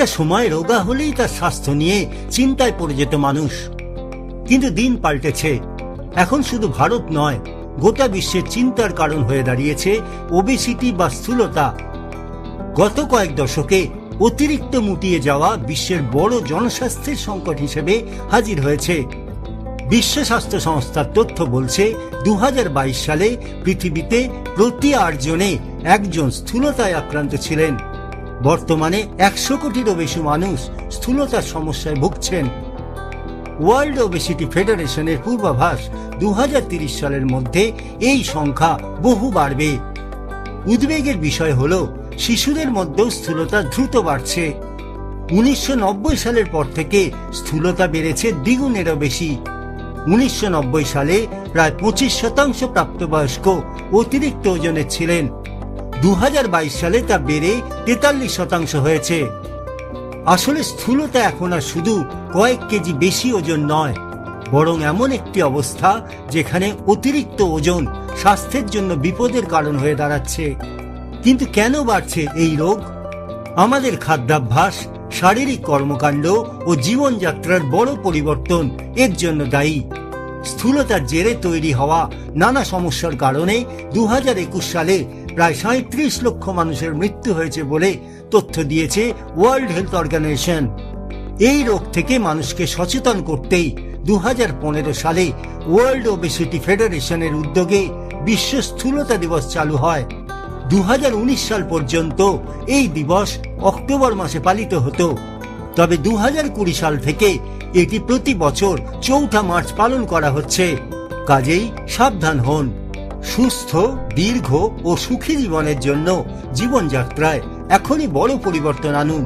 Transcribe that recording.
একটা সময় রোগা হলেই তার স্বাস্থ্য নিয়ে চিন্তায় পড়ে যেত মানুষ, কিন্তু দিন পাল্টেছে। এখন শুধু ভারত নয়, গোটা বিশ্বের চিন্তার কারণ হয়ে দাঁড়িয়েছে ওবেসিটি বা স্থূলতা। গত কয়েক দশকে অতিরিক্ত মুটিয়ে যাওয়া বিশ্বের বড় জনস্বাস্থ্যের সংকট হিসেবে হাজির হয়েছে। বিশ্ব স্বাস্থ্য সংস্থার তথ্য বলছে 2022 সালে পৃথিবীতে প্রতি 8 জনে একজন স্থূলতায় আক্রান্ত ছিলেন। বর্তমানে 100 কোটিরও বেশি মানুষ স্থূলতার সমস্যায় ভুগছেন। ওয়ার্ল্ড ওবেসিটি ফেডারেশনের পূর্বাভাস 2030 সালের মধ্যে এই সংখ্যা বহু বাড়বে। উদ্বেগের বিষয় হল শিশুদের মধ্যেও স্থূলতা দ্রুত বাড়ছে। 1990 সালের পর থেকে স্থূলতা বেড়েছে দ্বিগুণেরও বেশি। 1990 সালে প্রায় 25% প্রাপ্তবয়স্ক অতিরিক্ত ওজনের ছিলেন। 2022 সালে তা বেড়ে 43% হয়েছে। আসলে স্থূলতা এখন আর শুধু কয়েক কেজি বেশি ওজন নয়, বরং এমন একটি অবস্থা যেখানে অতিরিক্ত ওজন স্বাস্থ্যের জন্য বিপদের কারণ হয়ে দাঁড়াচ্ছে। কিন্তু কেন বাড়ছে এই রোগ? আমাদের খাদ্যাভ্যাস, শারীরিক কর্মকাণ্ড ও জীবনযাত্রার বড় পরিবর্তন এর জন্য দায়ী। স্থূলতার জেরে তৈরি হওয়া নানা সমস্যার কারণে 2021 সালে প্রায় 37 লক্ষ মানুষের মৃত্যু হয়েছে বলে তথ্য দিয়েছে ওয়ার্ল্ড হেলথ অর্গানাইজেশন। এই রোগ থেকে মানুষকে সচেতন করতেই 2015 সালে ওয়ার্ল্ড ওবেসিটি ফেডারেশনের উদ্যোগে বিশ্ব স্থূলতা দিবস চালু হয়। 2019 সাল পর্যন্ত এই দিবস অক্টোবর মাসে পালিত হতো, তবে 2020 সাল থেকে এটি প্রতি বছর 4 মার্চ পালন করা হচ্ছে। কাজেই সাবধান হন। সুস্থ, দীর্ঘ ও সুখী জীবনের জন্য জীবনযাত্রায় এখনই বড় পরিবর্তন আনুন।